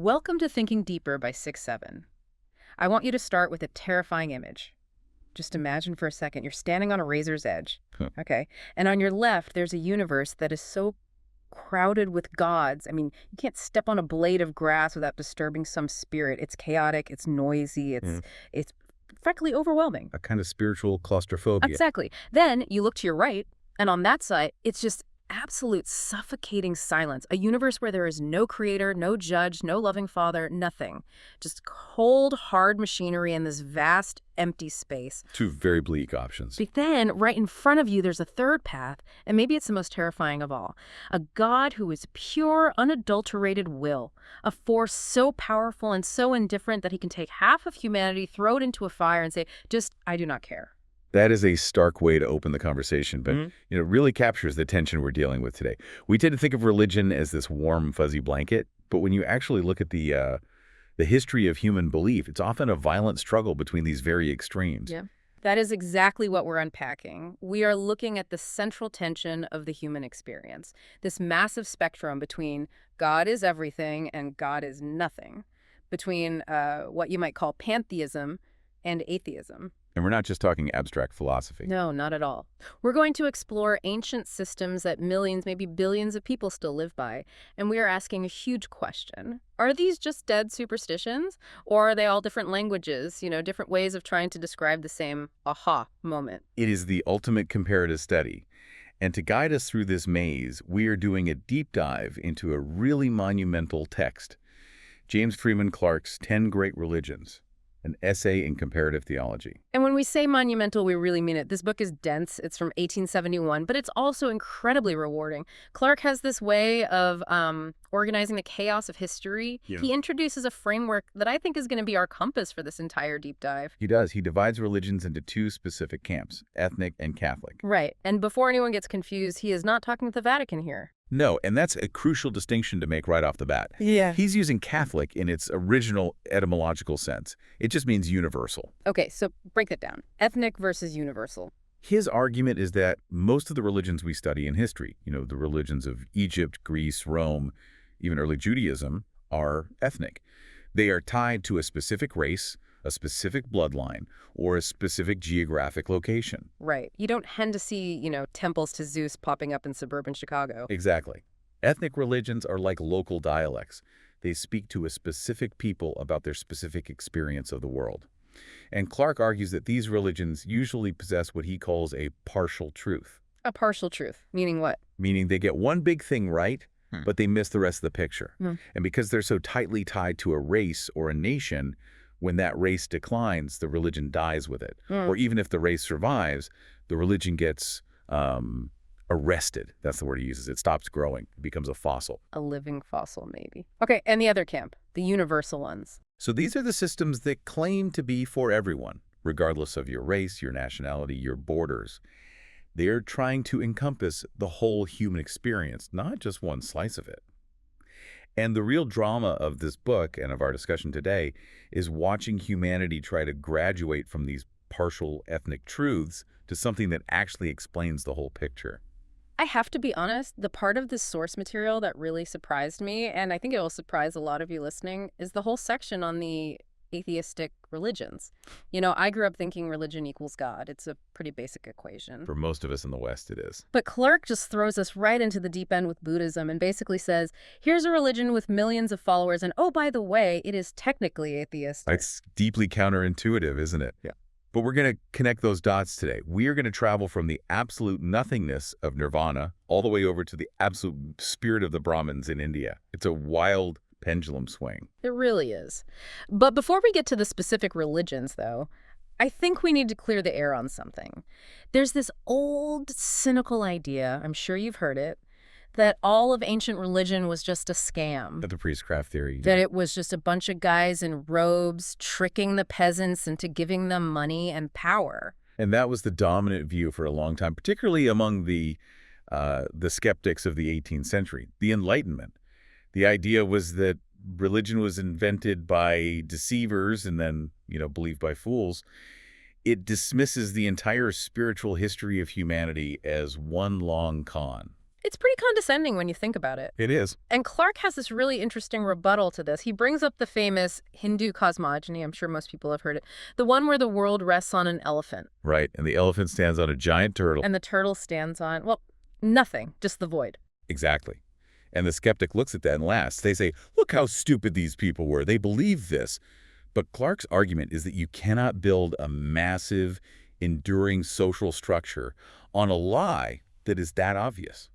Welcome to Thinking Deeper by 6-7. I want you to start with a terrifying image. Just imagine for a second you're standing on a razor's edge, Huh. okay? And on your left, there's a universe that is so crowded with gods. I mean, you can't step on a blade of grass without disturbing some spirit. It's chaotic, it's noisy, Yeah. it's frankly overwhelming. A kind of spiritual claustrophobia. Exactly. Then you look to your right, and on that side, it's just absolute suffocating silence. A universe where there is no creator, no judge, no loving father, nothing. Just cold, hard machinery in this vast, empty space. Two very bleak options. But then, right in front of you, there's a third path, and maybe it's the most terrifying of all. A God who is pure, unadulterated will. A force so powerful and so indifferent that he can take half of humanity, throw it into a fire, and say, just, I do not care. That is a stark way to open the conversation, but Mhm. it really captures the tension we're dealing with today. We tend to think of religion as this warm, fuzzy blanket, but when you actually look at the history of human belief, it's often a violent struggle between these very extremes. Yeah. That is exactly what we're unpacking. We are looking at the central tension of the human experience, this massive spectrum between God is everything and God is nothing, between what you might call pantheism and atheism. And we're not just talking abstract philosophy. No, not at all. We're going to explore ancient systems that millions, maybe billions of people still live by, and we are asking a huge question. Are these just dead superstitions, or are they all different languages, different ways of trying to describe the same aha moment? It is the ultimate comparative study. And to guide us through this maze, we are doing a deep dive into a really monumental text, James Freeman Clarke's 10 Great Religions, an essay in comparative theology. And when we say monumental, we really mean it. This book is dense. It's from 1871, but it's also incredibly rewarding. Clarke has this way of organizing the chaos of history. Yeah. He introduces a framework that I think is going to be our compass for this entire deep dive. He does. He divides religions into two specific camps, ethnic and Catholic. Right. And before anyone gets confused, he is not talking with the Vatican here. No, and that's a crucial distinction to make right off the bat. Yeah. He's using Catholic in its original etymological sense. It just means universal. Okay, so break that down. Ethnic versus universal. His argument is that most of the religions we study in history, the religions of Egypt, Greece, Rome, even early Judaism, are ethnic. They are tied to a specific race, a specific bloodline, or a specific geographic location. Right. You don't tend to see, temples to Zeus popping up in suburban Chicago. Exactly. Ethnic religions are like local dialects. They speak to a specific people about their specific experience of the world. And Clarke argues that these religions usually possess what he calls a partial truth. A partial truth, meaning what? Meaning they get one big thing right, but they miss the rest of the picture. And because they're so tightly tied to a race or a nation, when that race declines, the religion dies with it. Or even if the race survives, the religion gets arrested. That's the word he uses. It stops growing. It becomes a fossil. A living fossil, maybe. Okay, and the other camp, the universal ones. So these are the systems that claim to be for everyone, regardless of your race, your nationality, your borders. They're trying to encompass the whole human experience, not just one slice of it. And the real drama of this book and of our discussion today is watching humanity try to graduate from these partial ethnic truths to something that actually explains the whole picture. I have to be honest, the part of this source material that really surprised me, and I think it will surprise a lot of you listening, is the whole section on the atheistic religions. I grew up thinking religion equals God. It's a pretty basic equation. For most of us in the West, it is. But Clarke just throws us right into the deep end with Buddhism and basically says, here's a religion with millions of followers, and oh, by the way, it is technically atheistic. It's deeply counterintuitive, isn't it? Yeah. But we're going to connect those dots today. We are going to travel from the absolute nothingness of nirvana all the way over to the absolute spirit of the Brahmins in India. It's a wild pendulum swing. It really is. But before we get to the specific religions, though, I think we need to clear the air on something. There's this old, cynical idea, I'm sure you've heard it, that all of ancient religion was just a scam. The priestcraft theory. That it was just a bunch of guys in robes tricking the peasants into giving them money and power. And that was the dominant view for a long time, particularly among the skeptics of the 18th century, the Enlightenment. The idea was that religion was invented by deceivers and then, believed by fools. It dismisses the entire spiritual history of humanity as one long con. It's pretty condescending when you think about it. It is. And Clarke has this really interesting rebuttal to this. He brings up the famous Hindu cosmogony. I'm sure most people have heard it. The one where the world rests on an elephant. Right, and the elephant stands on a giant turtle. And the turtle stands on, well, nothing, just the void. Exactly. And the skeptic looks at that and laughs. They say, look how stupid these people were. They believe this. But Clarke's argument is that you cannot build a massive, enduring social structure on a lie that is that obvious.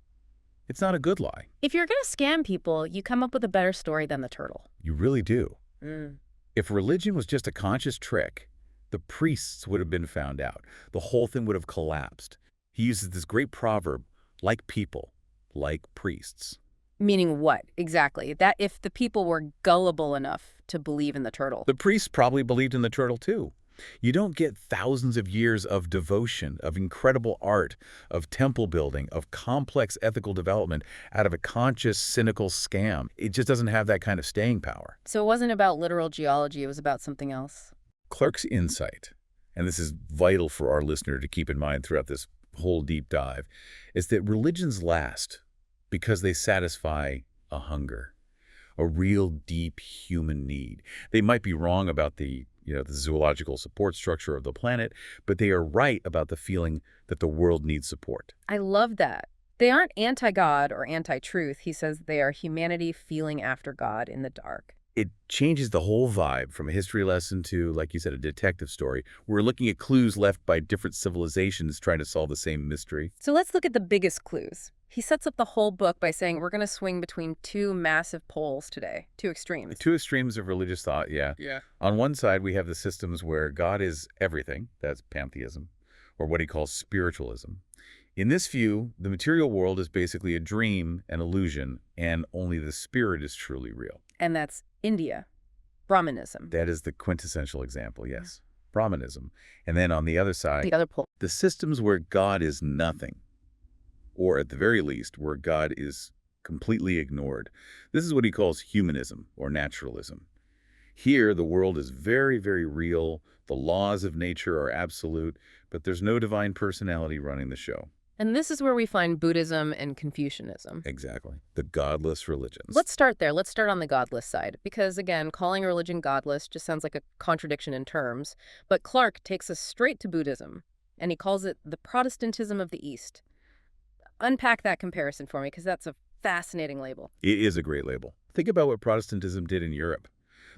It's not a good lie. If you're going to scam people, you come up with a better story than the turtle. You really do. Mm. If religion was just a conscious trick, the priests would have been found out. The whole thing would have collapsed. He uses this great proverb, like people, like priests. Meaning what, exactly? That if the people were gullible enough to believe in the turtle. The priests probably believed in the turtle, too. You don't get thousands of years of devotion, of incredible art, of temple building, of complex ethical development out of a conscious, cynical scam. It just doesn't have that kind of staying power. So it wasn't about literal geology, it was about something else. Clarke's insight, and this is vital for our listener to keep in mind throughout this whole deep dive, is that religions last because they satisfy a hunger, a real deep human need. They might be wrong about the zoological support structure of the planet, but they are right about the feeling that the world needs support. I love that. They aren't anti-God or anti-truth. He says they are humanity feeling after God in the dark. It changes the whole vibe from a history lesson to, like you said, a detective story. We're looking at clues left by different civilizations trying to solve the same mystery. So let's look at the biggest clues. He sets up the whole book by saying we're going to swing between two massive poles today, two extremes. The two extremes of religious thought, yeah. On one side, we have the systems where God is everything. That's pantheism, or what he calls spiritualism. In this view, the material world is basically a dream, an illusion, and only the spirit is truly real. And that's India, Brahmanism. That is the quintessential example, yes. Brahmanism. And then on the other side, The other pole. the systems where God is nothing, or at the very least, where God is completely ignored. This is what he calls humanism or naturalism. Here, the world is very, very real. The laws of nature are absolute, but there's no divine personality running the show. And this is where we find Buddhism and Confucianism. Exactly. The godless religions. Let's start there. Let's start on the godless side. Because, again, calling a religion godless just sounds like a contradiction in terms. But Clarke takes us straight to Buddhism, and he calls it the Protestantism of the East. Unpack that comparison for me, because that's a fascinating label. It is a great label. Think about what Protestantism did in Europe.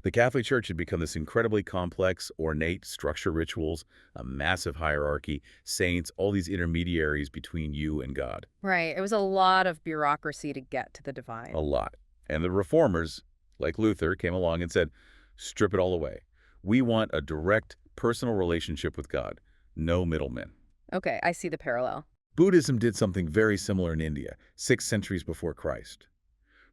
The Catholic Church had become this incredibly complex, ornate structure rituals, a massive hierarchy, saints, all these intermediaries between you and God. Right. It was a lot of bureaucracy to get to the divine. A lot. And the reformers, like Luther, came along and said, strip it all away. We want a direct, personal relationship with God. No middlemen. Okay, I see the parallel. Buddhism did something very similar in India, 6 centuries before Christ.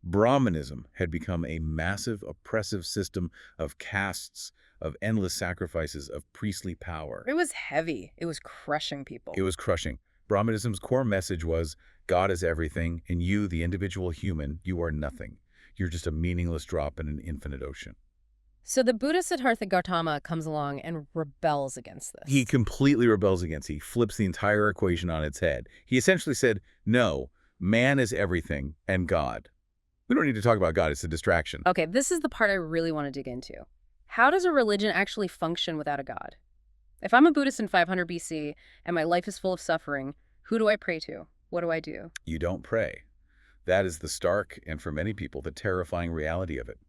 Brahmanism had become a massive, oppressive system of castes, of endless sacrifices, of priestly power. It was heavy. It was crushing people. It was crushing. Brahmanism's core message was, God is everything, and you, the individual human, you are nothing. You're just a meaningless drop in an infinite ocean. So the Buddha Siddhartha Gautama comes along and rebels against this. He completely rebels against it. He flips the entire equation on its head. He essentially said, no, man is everything, and God. We don't need to talk about God. It's a distraction. Okay, this is the part I really want to dig into. How does a religion actually function without a God? If I'm a Buddhist in 500 BC and my life is full of suffering, who do I pray to? What do I do? You don't pray. That is the stark, and for many people, the terrifying reality of it.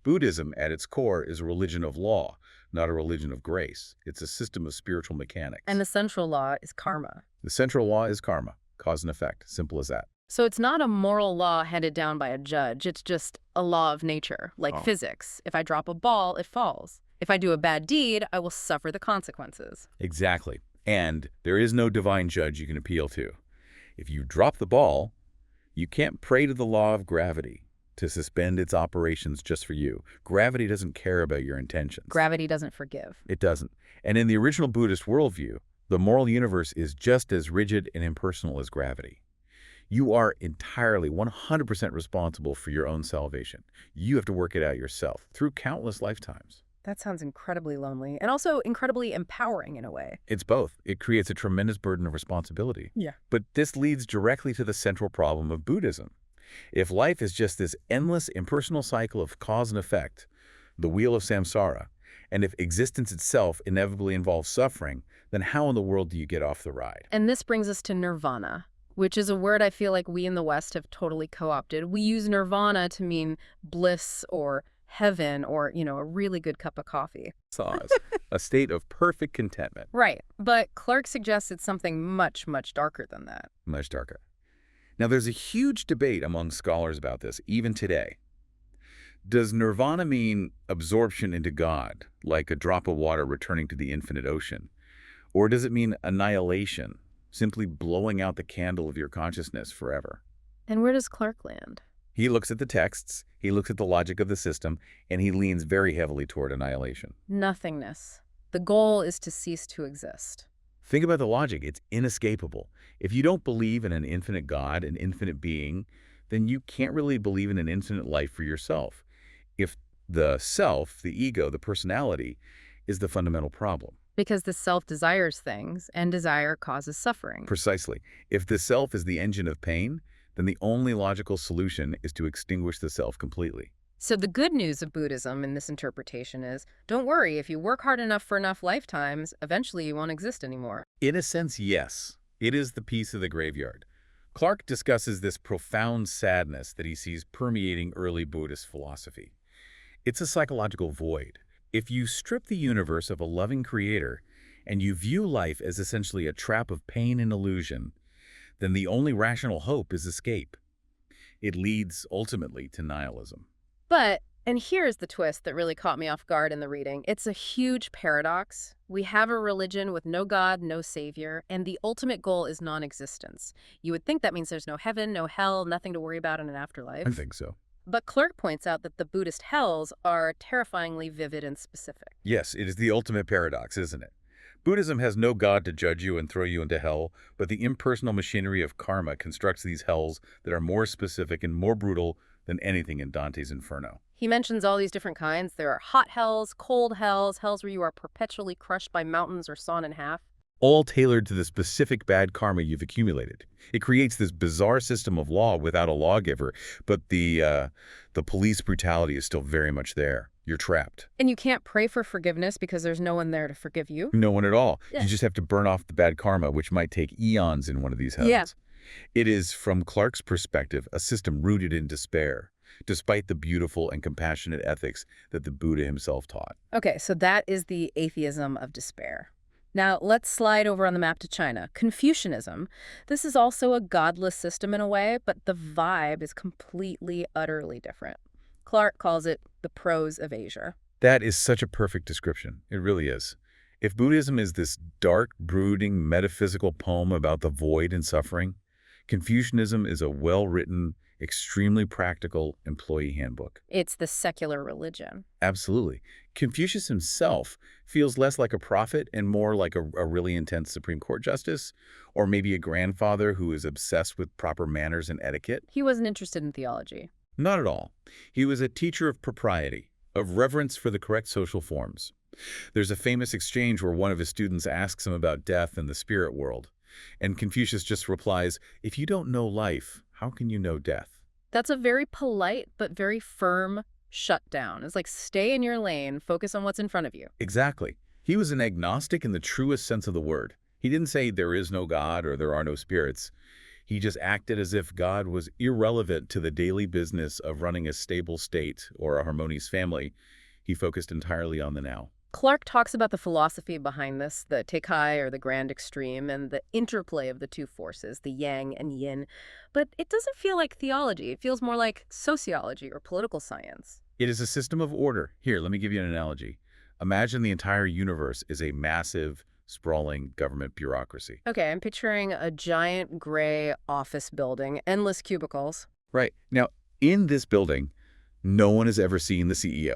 Buddhism, at its core, is a religion of law, not a religion of grace. It's a system of spiritual mechanics. And the central law is karma. The central law is karma, cause and effect, simple as that. So it's not a moral law handed down by a judge. It's just a law of nature, like physics. If I drop a ball, it falls. If I do a bad deed, I will suffer the consequences. Exactly. And there is no divine judge you can appeal to. If you drop the ball, you can't pray to the law of gravity to suspend its operations just for you. Gravity doesn't care about your intentions. Gravity doesn't forgive. It doesn't. And in the original Buddhist worldview, the moral universe is just as rigid and impersonal as gravity. You are entirely 100% responsible for your own salvation. You have to work it out yourself through countless lifetimes. That sounds incredibly lonely and also incredibly empowering in a way. It's both. It creates a tremendous burden of responsibility. Yeah. But this leads directly to the central problem of Buddhism. If life is just this endless impersonal cycle of cause and effect, the wheel of samsara, and if existence itself inevitably involves suffering, then how in the world do you get off the ride? And this brings us to nirvana, which is a word I feel like we in the West have totally co-opted. We use nirvana to mean bliss or heaven or, a really good cup of coffee. Saws, a state of perfect contentment. Right. But Clarke suggests it's something much, much darker than that. Much darker. Now, there's a huge debate among scholars about this, even today. Does nirvana mean absorption into God, like a drop of water returning to the infinite ocean? Or does it mean annihilation, simply blowing out the candle of your consciousness forever? And where does Clarke land? He looks at the texts, he looks at the logic of the system, and he leans very heavily toward annihilation. Nothingness. The goal is to cease to exist. Think about the logic. It's inescapable. If you don't believe in an infinite God, an infinite being, then you can't really believe in an infinite life for yourself. If the self, the ego, the personality, is the fundamental problem. Because the self desires things, and desire causes suffering. Precisely. If the self is the engine of pain, then the only logical solution is to extinguish the self completely. So the good news of Buddhism in this interpretation is, don't worry, if you work hard enough for enough lifetimes, eventually you won't exist anymore. In a sense, yes. It is the piece of the graveyard. Clarke discusses this profound sadness that he sees permeating early Buddhist philosophy. It's a psychological void. If you strip the universe of a loving creator and you view life as essentially a trap of pain and illusion, then the only rational hope is escape. It leads ultimately to nihilism. But, and here's the twist that really caught me off guard in the reading, it's a huge paradox. We have a religion with no God, no savior, and the ultimate goal is non-existence. You would think that means there's no heaven, no hell, nothing to worry about in an afterlife. I think so. But Clarke points out that the Buddhist hells are terrifyingly vivid and specific. Yes, it is the ultimate paradox, isn't it? Buddhism has no God to judge you and throw you into hell, but the impersonal machinery of karma constructs these hells that are more specific and more brutal than anything in Dante's Inferno. He mentions all these different kinds. There are hot hells, cold hells, hells where you are perpetually crushed by mountains or sawn in half. All tailored to the specific bad karma you've accumulated. It creates this bizarre system of law without a lawgiver, but the police brutality is still very much there. You're trapped. And you can't pray for forgiveness because there's no one there to forgive you. No one at all. Yeah. You just have to burn off the bad karma, which might take eons in one of these hells. Yeah. It is, from Clarke's perspective, a system rooted in despair, despite the beautiful and compassionate ethics that the Buddha himself taught. Okay, so that is the atheism of despair. Now, let's slide over on the map to China. Confucianism. This is also a godless system in a way, but the vibe is completely, utterly different. Clarke calls it the prose of Asia. That is such a perfect description. It really is. If Buddhism is this dark, brooding, metaphysical poem about the void and suffering, Confucianism is a well-written, extremely practical employee handbook. It's the secular religion. Absolutely. Confucius himself feels less like a prophet and more like a really intense Supreme Court justice, or maybe a grandfather who is obsessed with proper manners and etiquette. He wasn't interested in theology. Not at all. He was a teacher of propriety, of reverence for the correct social forms. There's a famous exchange where one of his students asks him about death and the spirit world, and Confucius just replies, "If you don't know life, how can you know death?" That's a very polite but very firm shutdown. It's like, stay in your lane, focus on what's in front of you. Exactly. He was an agnostic in the truest sense of the word. He didn't say there is no God or there are no spirits. He just acted as if God was irrelevant to the daily business of running a stable state or a harmonious family. He focused entirely on the now. Clarke talks about the philosophy behind this, the Teikai or the grand extreme, and the interplay of the two forces, the yang and yin. But it doesn't feel like theology. It feels more like sociology or political science. It is a system of order. Here, let me give you an analogy. Imagine the entire universe is a massive, sprawling government bureaucracy. Okay, I'm picturing a giant gray office building, endless cubicles. Right. Now, in this building, no one has ever seen the CEO.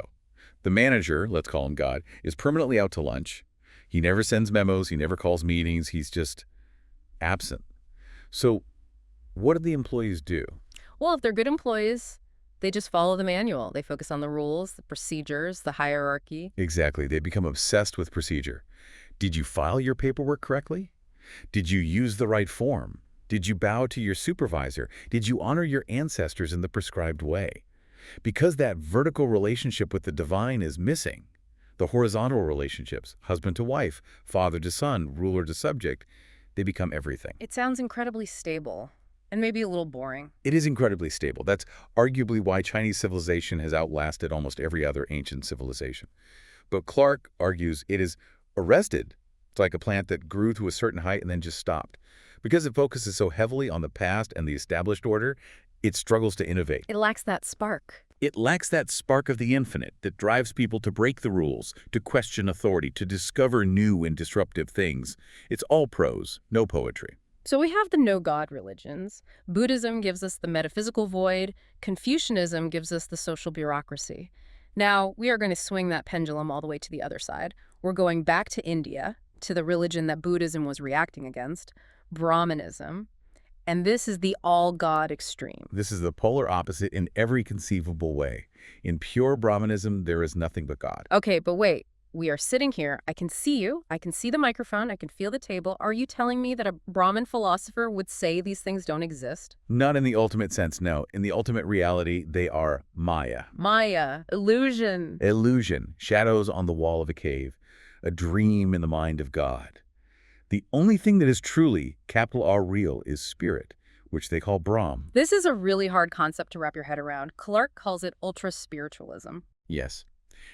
The manager, let's call him God, is permanently out to lunch. He never sends memos. He never calls meetings. He's just absent. So what do the employees do? Well, if they're good employees, They just follow the manual. They focus on the rules, the procedures, the hierarchy. Exactly. They become obsessed with procedure. Did you file your paperwork correctly? Did you use the right form? Did you bow to your supervisor? Did you honor your ancestors in the prescribed way? Because that vertical relationship with the divine is missing, the horizontal relationships, husband to wife, father to son, ruler to subject, they become everything. It sounds incredibly stable and maybe a little boring. It is incredibly stable. That's arguably why Chinese civilization has outlasted almost every other ancient civilization. But Clarke argues it is arrested. It's like a plant that grew to a certain height and then just stopped. Because it focuses so heavily on the past and the established order, it struggles to innovate. It lacks that spark. It lacks that spark of the infinite that drives people to break the rules, to question authority, to discover new and disruptive things. It's all prose, no poetry. So we have the no-God religions. Buddhism gives us the metaphysical void. Confucianism gives us the social bureaucracy. Now, we are going to swing that pendulum all the way to the other side. We're going back to India, to the religion that Buddhism was reacting against, Brahmanism. And this is the all-God extreme. This is the polar opposite in every conceivable way. In pure Brahmanism, there is nothing but God. Okay, but wait. We are sitting here. I can see you. I can see the microphone. I can feel the table. Are you telling me that a Brahmin philosopher would say these things don't exist? Not in the ultimate sense, no. In the ultimate reality, they are Maya. Maya, illusion. Illusion, shadows on the wall of a cave, a dream in the mind of God. The only thing that is truly, capital R, real is spirit, which they call Brahm. This is a really hard concept to wrap your head around. Clarke calls it ultra-spiritualism. Yes.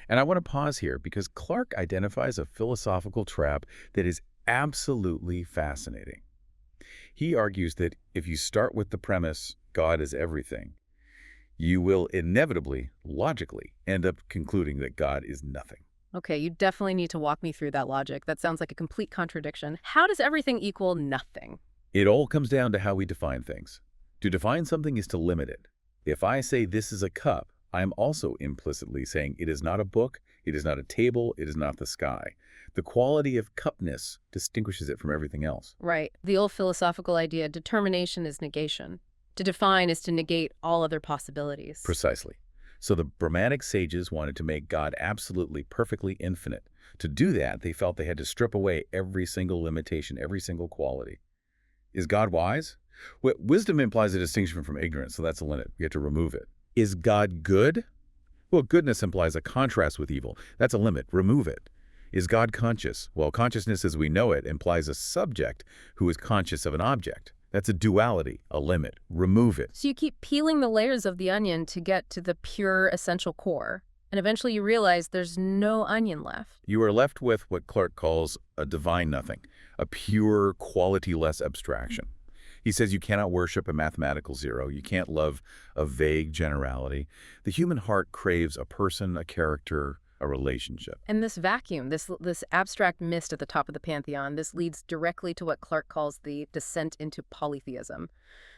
And I want to pause here because Clarke identifies a philosophical trap that is absolutely fascinating. He argues that if you start with the premise, God is everything, you will inevitably, logically, end up concluding that God is nothing. Okay, you definitely need to walk me through that logic. That sounds like a complete contradiction. How does everything equal nothing? It all comes down to how we define things. To define something is to limit it. If I say this is a cup, I am also implicitly saying it is not a book, it is not a table, it is not the sky. The quality of cupness distinguishes it from everything else. Right. The old philosophical idea, determination is negation. To define is to negate all other possibilities. Precisely. So the Brahmanic sages wanted to make God absolutely, perfectly infinite. To do that, they felt they had to strip away every single limitation, every single quality. Is God wise? Well, wisdom implies a distinction from ignorance, so that's a limit. We have to remove it. Is God good? Well, goodness implies a contrast with evil. That's a limit. Remove it. Is God conscious? Well, consciousness as we know it implies a subject who is conscious of an object. That's a duality, a limit. Remove it. So you keep peeling the layers of the onion to get to the pure essential core. And eventually you realize there's no onion left. You are left with what Clarke calls a divine nothing, a pure, quality-less abstraction. He says you cannot worship a mathematical zero. You can't love a vague generality. The human heart craves a person, a character, a relationship. And this vacuum, this abstract mist at the top of the pantheon, this leads directly to what Clarke calls the descent into polytheism.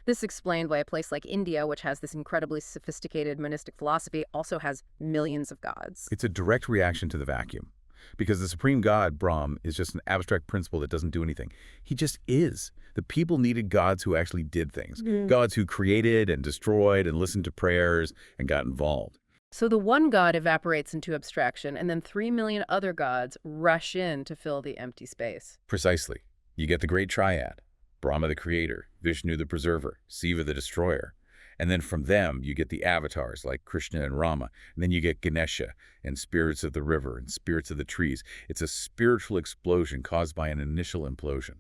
This explained why a place like India, which has this incredibly sophisticated monistic philosophy, also has millions of gods. It's a direct reaction to the vacuum. Because the supreme God, Brahm, is just an abstract principle that doesn't do anything. He just is. The people needed gods who actually did things. Gods who created and destroyed and listened to prayers and got involved. So the one god evaporates into abstraction, and then 3 million other gods rush in to fill the empty space. Precisely. You get the great triad. Brahma the creator, Vishnu the preserver, Siva the destroyer. And then from them, you get the avatars like Krishna and Rama. And then you get Ganesha and spirits of the river and spirits of the trees. It's a spiritual explosion caused by an initial implosion.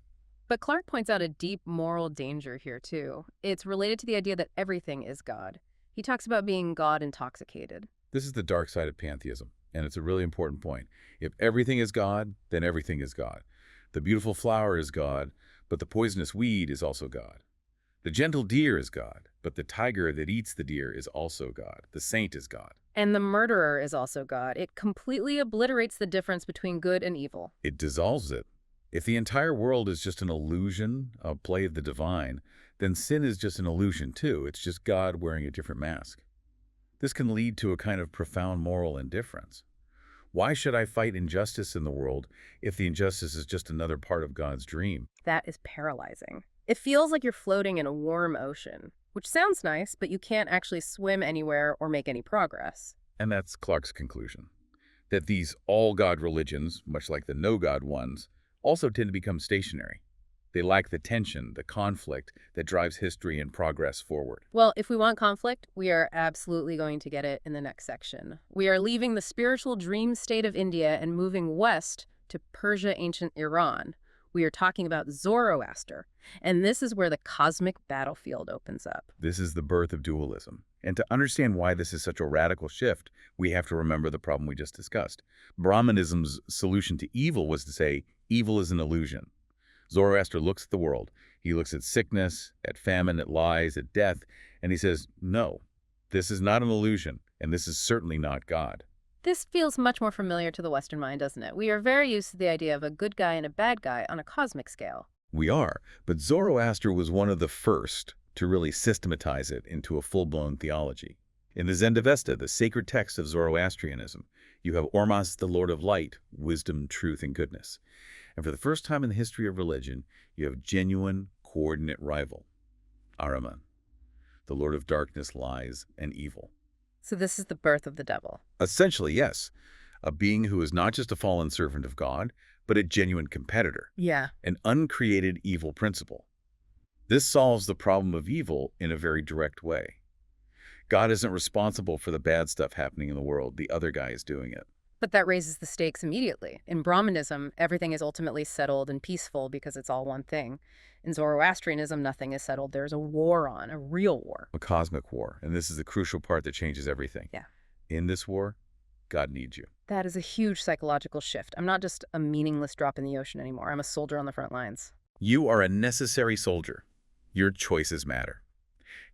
But Clarke points out a deep moral danger here, too. It's related to the idea that everything is God. He talks about being God intoxicated. This is the dark side of pantheism, and it's a really important point. If everything is God, then everything is God. The beautiful flower is God, but the poisonous weed is also God. The gentle deer is God, but the tiger that eats the deer is also God. The saint is God. And the murderer is also God. It completely obliterates the difference between good and evil. It dissolves it. If the entire world is just an illusion, a play of the divine, then sin is just an illusion too. It's just God wearing a different mask. This can lead to a kind of profound moral indifference. Why should I fight injustice in the world if the injustice is just another part of God's dream? That is paralyzing. It feels like you're floating in a warm ocean, which sounds nice, but you can't actually swim anywhere or make any progress. And that's Clarke's conclusion, that these all-God religions, much like the no-God ones, also tend to become stationary. They lack the tension, the conflict that drives history and progress forward. Well, if we want conflict, we are absolutely going to get it in the next section. We are leaving the spiritual dream state of India and moving west to Persia, ancient Iran. We are talking about Zoroaster, and this is where the cosmic battlefield opens up. This is the birth of dualism. And to understand why this is such a radical shift, we have to remember the problem we just discussed. Brahmanism's solution to evil was to say, evil is an illusion. Zoroaster looks at the world. He looks at sickness, at famine, at lies, at death, and he says, no, this is not an illusion, and this is certainly not God. This feels much more familiar to the Western mind, doesn't it? We are very used to the idea of a good guy and a bad guy on a cosmic scale. We are, but Zoroaster was one of the first to really systematize it into a full-blown theology. In the Zendavesta, the sacred text of Zoroastrianism, you have Ormas, the Lord of Light, wisdom, truth, and goodness. And for the first time in the history of religion, you have genuine, coordinate rival, Ahriman, the Lord of darkness, lies, and evil. So this is the birth of the devil. Essentially, yes, a being who is not just a fallen servant of God, but a genuine competitor, Yeah. an uncreated evil principle. This solves the problem of evil in a very direct way. God isn't responsible for the bad stuff happening in the world. The other guy is doing it. But that raises the stakes immediately. In Brahmanism, everything is ultimately settled and peaceful because it's all one thing. In Zoroastrianism, nothing is settled. There's a war on, a real war. A cosmic war, and this is the crucial part that changes everything. Yeah. In this war, God needs you. That is a huge psychological shift. I'm not just a meaningless drop in the ocean anymore. I'm a soldier on the front lines. You are a necessary soldier. Your choices matter.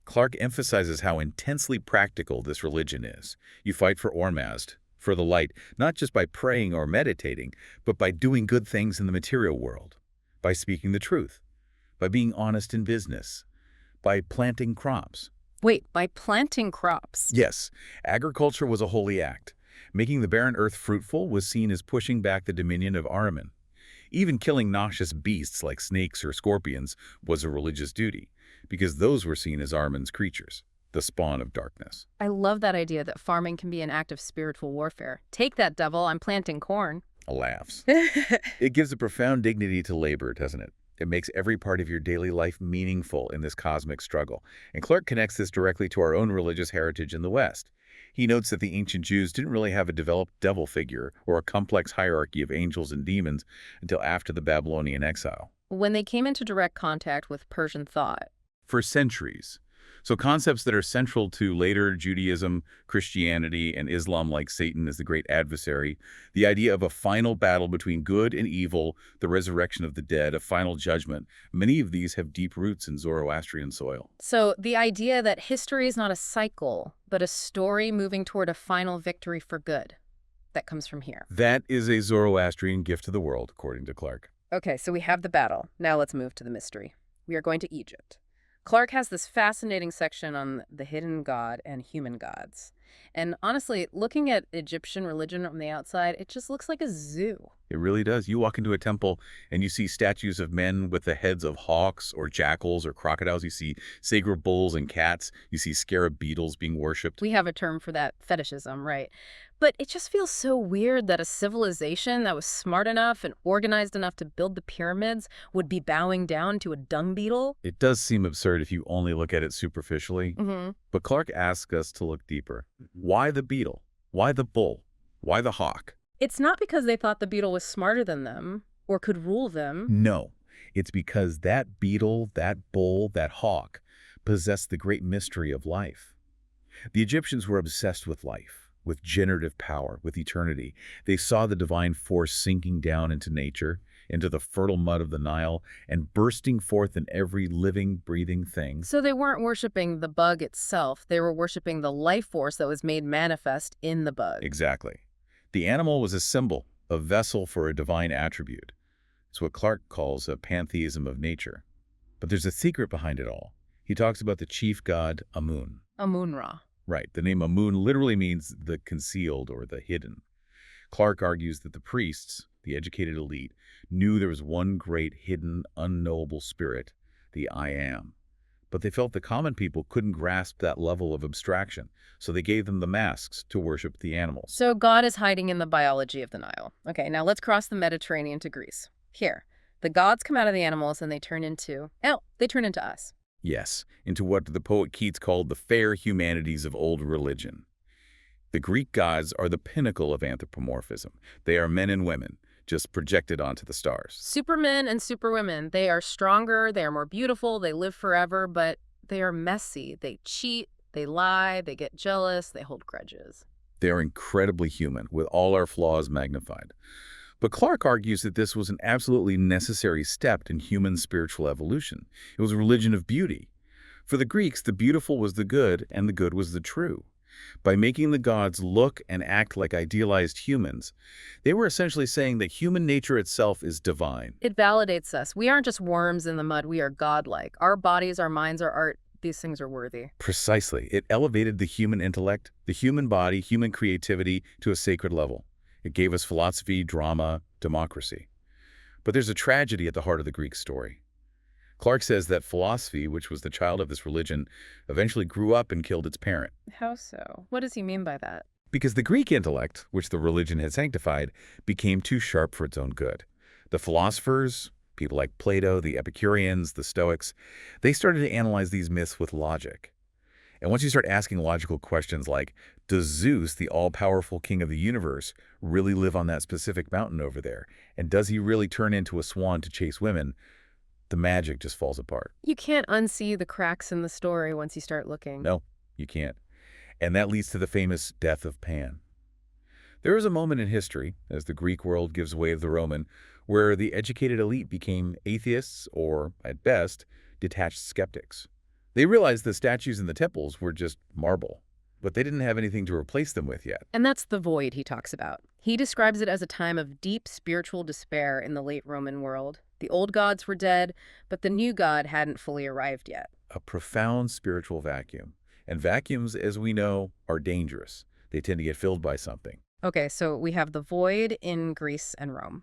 Clarke emphasizes how intensely practical this religion is. You fight for Ormazd, for the light, not just by praying or meditating, but by doing good things in the material world, by speaking the truth, by being honest in business, by planting crops. Wait, by planting crops? Yes, agriculture was a holy act. Making the barren earth fruitful was seen as pushing back the dominion of Ahriman. Even killing noxious beasts like snakes or scorpions was a religious duty, because those were seen as Ahriman's creatures, the spawn of darkness. I love that idea that farming can be an act of spiritual warfare. Take that, devil, I'm planting corn. Laughs. It gives a profound dignity to labor, doesn't it? It makes every part of your daily life meaningful in this cosmic struggle. And Clarke connects this directly to our own religious heritage in the West. He notes that the ancient Jews didn't really have a developed devil figure or a complex hierarchy of angels and demons until after the Babylonian exile. When they came into direct contact with Persian thought. For centuries. So concepts that are central to later Judaism, Christianity, and Islam, like Satan as the great adversary, the idea of a final battle between good and evil, the resurrection of the dead, a final judgment, many of these have deep roots in Zoroastrian soil. So the idea that history is not a cycle, but a story moving toward a final victory for good, that comes from here. That is a Zoroastrian gift to the world, according to Clarke. Okay, so we have the battle. Now let's move to the mystery. We are going to Egypt. Clarke has this fascinating section on the hidden god and human gods. And honestly, looking at Egyptian religion from the outside, it just looks like a zoo. It really does. You walk into a temple and you see statues of men with the heads of hawks or jackals or crocodiles. You see sacred bulls and cats. You see scarab beetles being worshipped. We have a term for that, fetishism, right? But it just feels so weird that a civilization that was smart enough and organized enough to build the pyramids would be bowing down to a dung beetle. It does seem absurd if you only look at it superficially. Mm-hmm. But Clarke asks us to look deeper. Why the beetle? Why the bull? Why the hawk? It's not because they thought the beetle was smarter than them or could rule them. No, it's because that beetle, that bull, that hawk possessed the great mystery of life. The Egyptians were obsessed with life, with generative power, with eternity. They saw the divine force sinking down into nature, into the fertile mud of the Nile, and bursting forth in every living, breathing thing. So they weren't worshiping the bug itself. They were worshiping the life force that was made manifest in the bug. Exactly. The animal was a symbol, a vessel for a divine attribute. It's what Clarke calls a pantheism of nature. But there's a secret behind it all. He talks about the chief god, Amun. Amun-Ra. Right. The name Amun literally means the concealed or the hidden. Clarke argues that the priests, the educated elite, knew there was one great hidden, unknowable spirit, the I Am. But they felt the common people couldn't grasp that level of abstraction, so they gave them the masks to worship the animals. So God is hiding in the biology of the Nile. Okay, now let's cross the Mediterranean to Greece. Here, the gods come out of the animals and they turn into us. Yes, into what the poet Keats called the fair humanities of old religion. The Greek gods are the pinnacle of anthropomorphism. They are men and women, just projected onto the stars. Supermen and superwomen, they are stronger, they are more beautiful, they live forever, but they are messy. They cheat, they lie, they get jealous, they hold grudges. They are incredibly human, with all our flaws magnified. But Clarke argues that this was an absolutely necessary step in human spiritual evolution. It was a religion of beauty. For the Greeks, the beautiful was the good, and the good was the true. By making the gods look and act like idealized humans, they were essentially saying that human nature itself is divine. It validates us. We aren't just worms in the mud, we are godlike. Our bodies, our minds, our art, these things are worthy. Precisely. It elevated the human intellect, the human body, human creativity to a sacred level. It gave us philosophy, drama, democracy. But there's a tragedy at the heart of the Greek story. Clarke says that philosophy, which was the child of this religion, eventually grew up and killed its parent. How so? What does he mean by that? Because the Greek intellect, which the religion had sanctified, became too sharp for its own good. The philosophers, people like Plato, the Epicureans, the Stoics, they started to analyze these myths with logic. And once you start asking logical questions like, does Zeus, the all-powerful king of the universe, really live on that specific mountain over there? And does he really turn into a swan to chase women? The magic just falls apart. You can't unsee the cracks in the story once you start looking. No, you can't. And that leads to the famous death of Pan. There is a moment in history, as the Greek world gives way to the Roman, where the educated elite became atheists or, at best, detached skeptics. They realized the statues in the temples were just marble, but they didn't have anything to replace them with yet. And that's the void he talks about. He describes it as a time of deep spiritual despair in the late Roman world. The old gods were dead, but the new god hadn't fully arrived yet. A profound spiritual vacuum. And vacuums, as we know, are dangerous. They tend to get filled by something. Okay, so we have the void in Greece and Rome.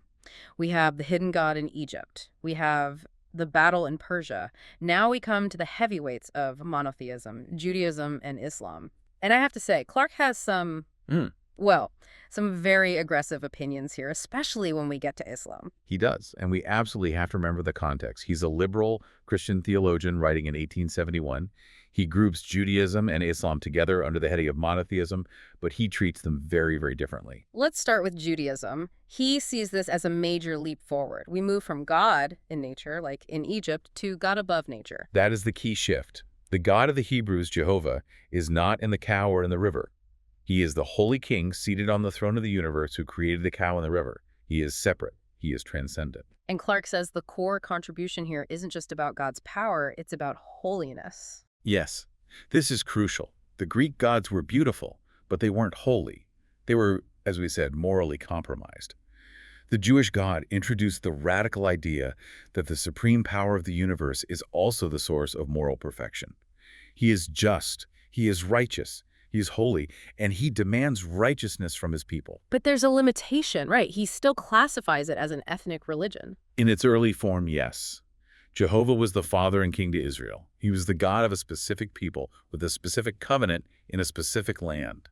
We have the hidden god in Egypt. We have the battle in Persia. Now we come to the heavyweights of monotheism, Judaism and Islam. And I have to say, Clarke has some very aggressive opinions here, especially when we get to Islam. He does, and we absolutely have to remember the context. He's a liberal Christian theologian writing in 1871. He groups Judaism and Islam together under the heading of monotheism, but he treats them very, very differently. Let's start with Judaism. He sees this as a major leap forward. We move from God in nature, like in Egypt, to God above nature. That is the key shift. The God of the Hebrews, Jehovah, is not in the cow or in the river. He is the holy king seated on the throne of the universe who created the cow and the river. He is separate. He is transcendent. And Clarke says the core contribution here isn't just about God's power, it's about holiness. Yes, this is crucial. The Greek gods were beautiful, but they weren't holy. They were, as we said, morally compromised. The Jewish God introduced the radical idea that the supreme power of the universe is also the source of moral perfection. He is just, he is righteous, he is holy, and he demands righteousness from his people. But there's a limitation, right? He still classifies it as an ethnic religion. In its early form, yes. Jehovah was the father and king to Israel. He was the God of a specific people with a specific covenant in a specific land.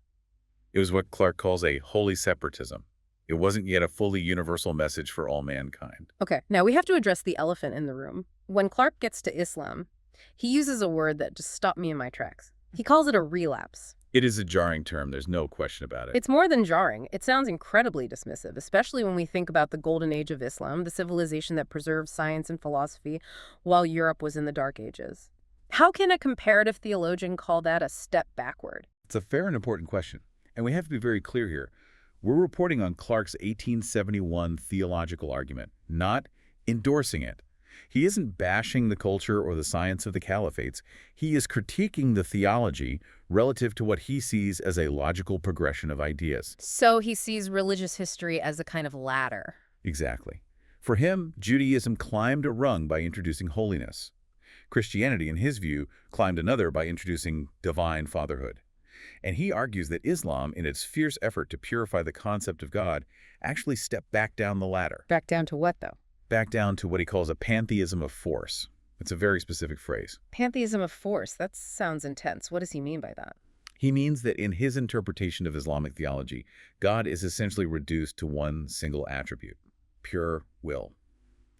It was what Clarke calls a holy separatism. It wasn't yet a fully universal message for all mankind. Okay, now we have to address the elephant in the room. When Clarke gets to Islam, he uses a word that just stopped me in my tracks. He calls it a relapse. It is a jarring term, there's no question about it. It's more than jarring. It sounds incredibly dismissive, especially when we think about the golden age of Islam, the civilization that preserved science and philosophy while Europe was in the Dark Ages. How can a comparative theologian call that a step backward? It's a fair and important question, and we have to be very clear here. We're reporting on Clarke's 1871 theological argument, not endorsing it. He isn't bashing the culture or the science of the caliphates. He is critiquing the theology relative to what he sees as a logical progression of ideas. So he sees religious history as a kind of ladder. Exactly. For him, Judaism climbed a rung by introducing holiness. Christianity, in his view, climbed another by introducing divine fatherhood. And he argues that Islam, in its fierce effort to purify the concept of God, actually stepped back down the ladder. Back down to what, though? Back down to what he calls a pantheism of force. It's a very specific phrase. Pantheism of force. That sounds intense. What does he mean by that? He means that in his interpretation of Islamic theology, God is essentially reduced to one single attribute: pure will,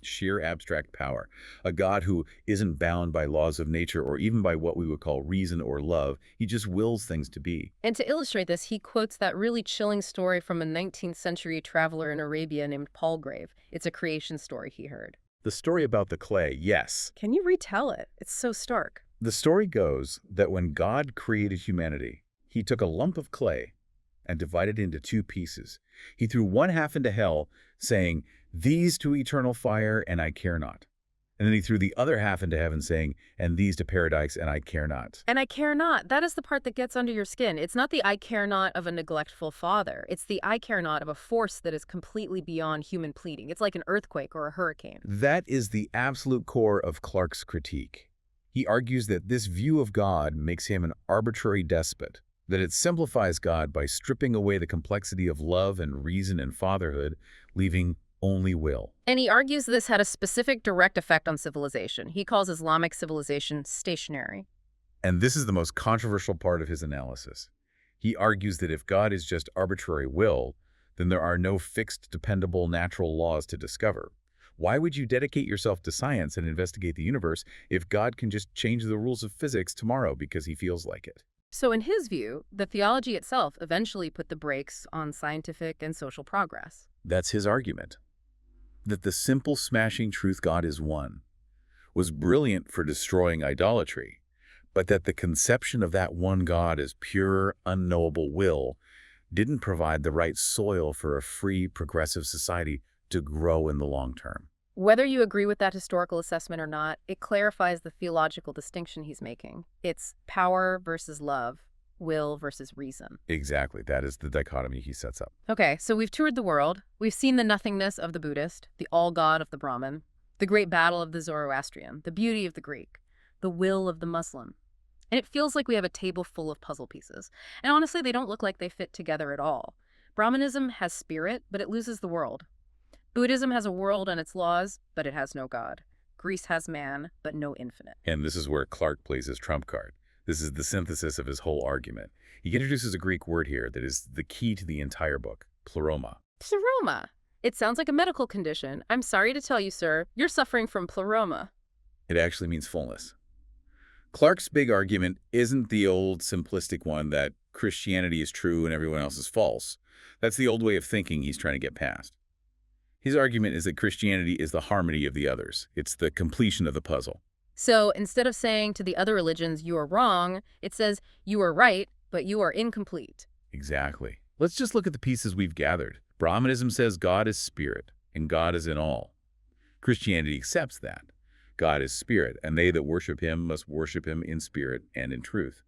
sheer abstract power, a God who isn't bound by laws of nature or even by what we would call reason or love. He just wills things to be. And to illustrate this, he quotes that really chilling story from a 19th century traveler in Arabia named Palgrave. It's a creation story he heard. The story about the clay, yes. Can you retell it? It's so stark. The story goes that when God created humanity, he took a lump of clay and divided it into two pieces. He threw one half into hell, saying, "These to eternal fire, and I care not." And then he threw the other half into heaven, saying, "And these to paradise, and I care not." And I care not. That is the part that gets under your skin. It's not the I care not of a neglectful father. It's the I care not of a force that is completely beyond human pleading. It's like an earthquake or a hurricane. That is the absolute core of Clarke's critique. He argues that this view of God makes him an arbitrary despot, that it simplifies God by stripping away the complexity of love and reason and fatherhood, leaving only will. And he argues this had a specific direct effect on civilization. He calls Islamic civilization stationary. And this is the most controversial part of his analysis. He argues that if God is just arbitrary will, then there are no fixed, dependable natural laws to discover. Why would you dedicate yourself to science and investigate the universe if God can just change the rules of physics tomorrow because he feels like it? So in his view, the theology itself eventually put the brakes on scientific and social progress. That's his argument. That the simple smashing truth God is one was brilliant for destroying idolatry, but that the conception of that one God as pure, unknowable will didn't provide the right soil for a free, progressive society to grow in the long term. Whether you agree with that historical assessment or not, it clarifies the theological distinction he's making. It's power versus love, will versus reason. Exactly. That is the dichotomy he sets up. Okay, so we've toured the world. We've seen the nothingness of the Buddhist, the all-God of the Brahmin, the great battle of the Zoroastrian, the beauty of the Greek, the will of the Muslim. And it feels like we have a table full of puzzle pieces. And honestly, they don't look like they fit together at all. Brahmanism has spirit, but it loses the world. Buddhism has a world and its laws, but it has no God. Greece has man, but no infinite. And this is where Clarke plays his trump card. This is the synthesis of his whole argument. He introduces a Greek word here that is the key to the entire book: pleroma. Pleroma. It sounds like a medical condition. I'm sorry to tell you, sir, you're suffering from pleroma. It actually means fullness. Clarke's big argument isn't the old simplistic one that Christianity is true and everyone else is false. That's the old way of thinking he's trying to get past. His argument is that Christianity is the harmony of the others. It's the completion of the puzzle. So instead of saying to the other religions, you are wrong, it says, you are right, but you are incomplete. Exactly. Let's just look at the pieces we've gathered. Brahmanism says God is spirit, and God is in all. Christianity accepts that. God is spirit, and they that worship him must worship him in spirit and in truth.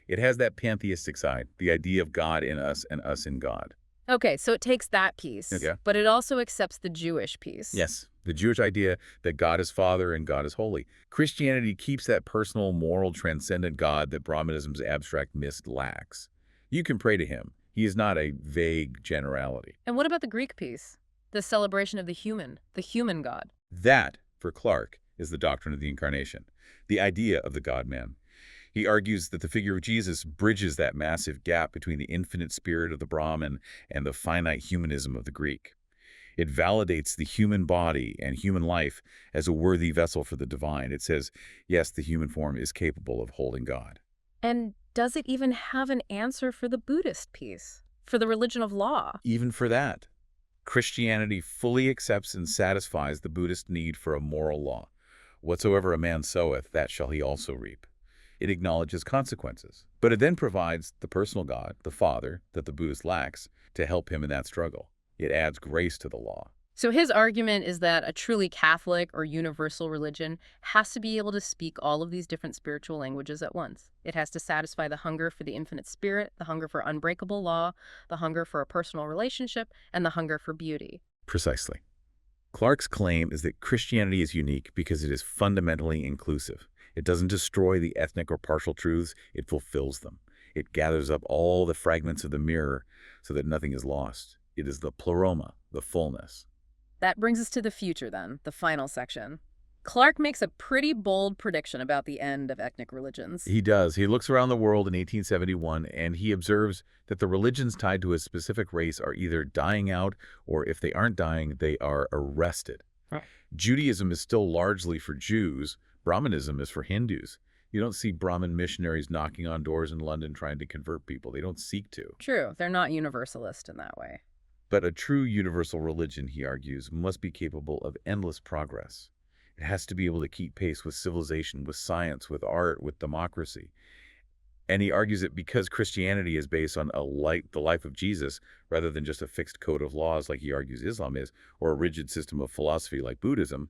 It has that pantheistic side, the idea of God in us and us in God. Okay, so it takes that piece, but it also accepts the Jewish piece. Yes, the Jewish idea that God is Father and God is holy. Christianity keeps that personal, moral, transcendent God that Brahmanism's abstract mist lacks. You can pray to him. He is not a vague generality. And what about the Greek piece? The celebration of the human God. That, for Clarke, is the doctrine of the Incarnation, the idea of the God-man. He argues that the figure of Jesus bridges that massive gap between the infinite spirit of the Brahmin and the finite humanism of the Greek. It validates the human body and human life as a worthy vessel for the divine. It says, yes, the human form is capable of holding God. And does it even have an answer for the Buddhist piece, for the religion of law? Even for that, Christianity fully accepts and satisfies the Buddhist need for a moral law. Whatsoever a man soweth, that shall he also reap. It acknowledges consequences, but it then provides the personal God, the Father, that the Buddhist lacks, to help him in that struggle. It adds grace to the law. So his argument is that a truly Catholic or universal religion has to be able to speak all of these different spiritual languages at once. It has to satisfy the hunger for the infinite spirit, the hunger for unbreakable law, the hunger for a personal relationship, and the hunger for beauty. Precisely. Clarke's claim is that Christianity is unique because it is fundamentally inclusive. It doesn't destroy the ethnic or partial truths, it fulfills them. It gathers up all the fragments of the mirror so that nothing is lost. It is the pleroma, the fullness. That brings us to the future then, the final section. Clarke makes a pretty bold prediction about the end of ethnic religions. He does. He looks around the world in 1871 and he observes that the religions tied to a specific race are either dying out or if they aren't dying, they are arrested. Right. Judaism is still largely for Jews. Brahmanism is for Hindus. You don't see Brahmin missionaries knocking on doors in London trying to convert people. They don't seek to. True, they're not universalist in that way. But a true universal religion, he argues, must be capable of endless progress. It has to be able to keep pace with civilization, with science, with art, with democracy. And he argues that because Christianity is based on the life of Jesus, rather than just a fixed code of laws like he argues Islam is, or a rigid system of philosophy like Buddhism,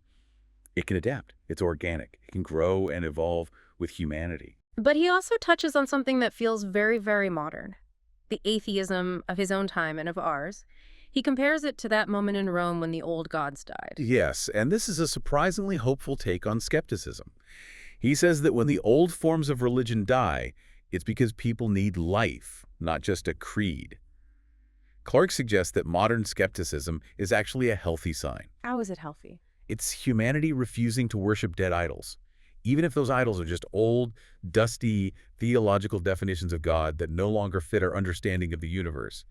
it can adapt. It's organic. It can grow and evolve with humanity. But he also touches on something that feels very, very modern. The atheism of his own time and of ours. He compares it to that moment in Rome when the old gods died. Yes, and this is a surprisingly hopeful take on skepticism. He says that when the old forms of religion die, it's because people need life, not just a creed. Clarke suggests that modern skepticism is actually a healthy sign. How is it healthy? It's humanity refusing to worship dead idols, even if those idols are just old, dusty, theological definitions of God that no longer fit our understanding of the universe.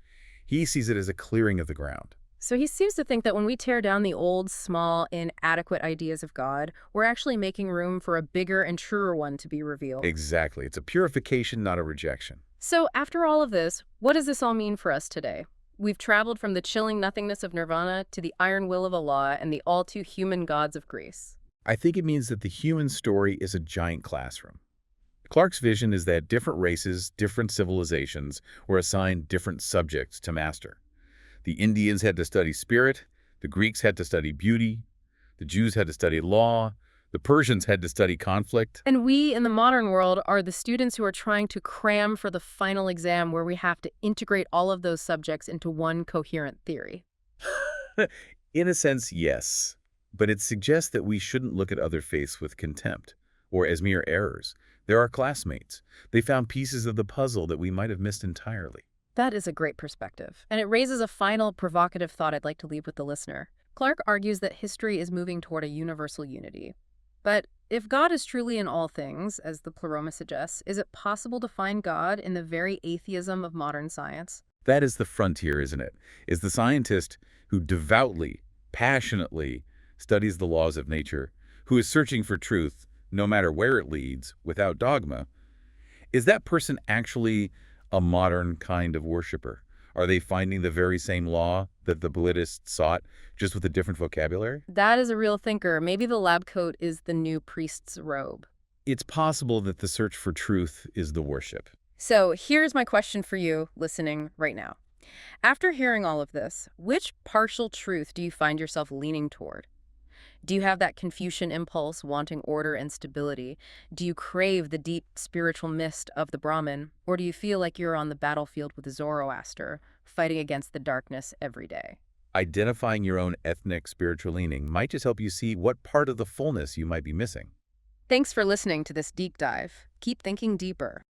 He sees it as a clearing of the ground. So he seems to think that when we tear down the old, small, inadequate ideas of God, we're actually making room for a bigger and truer one to be revealed. Exactly. It's a purification, not a rejection. So after all of this, what does this all mean for us today? We've traveled from the chilling nothingness of nirvana to the iron will of Allah and the all-too-human gods of Greece. I think it means that the human story is a giant classroom. Clarke's vision is that different races, different civilizations were assigned different subjects to master. The Indians had to study spirit, the Greeks had to study beauty, the Jews had to study law, the Persians had to study conflict. And we, in the modern world, are the students who are trying to cram for the final exam where we have to integrate all of those subjects into one coherent theory. In a sense, yes. But it suggests that we shouldn't look at other faiths with contempt or as mere errors. They're our classmates. They found pieces of the puzzle that we might have missed entirely. That is a great perspective. And it raises a final provocative thought I'd like to leave with the listener. Clarke argues that history is moving toward a universal unity. But if God is truly in all things, as the pleroma suggests, is it possible to find God in the very atheism of modern science? That is the frontier, isn't it? Is the scientist who devoutly, passionately studies the laws of nature, who is searching for truth, no matter where it leads, without dogma. Is that person actually a modern kind of worshiper? Are they finding the very same law that the Buddhists sought, just with a different vocabulary? That is a real thinker. Maybe the lab coat is the new priest's robe. It's possible that the search for truth is the worship. So here's my question for you listening right now. After hearing all of this, which partial truth do you find yourself leaning toward? Do you have that Confucian impulse wanting order and stability? Do you crave the deep spiritual mist of the Brahmin? Or do you feel like you're on the battlefield with Zoroaster, fighting against the darkness every day? Identifying your own ethnic spiritual leaning might just help you see what part of the fullness you might be missing. Thanks for listening to this deep dive. Keep thinking deeper.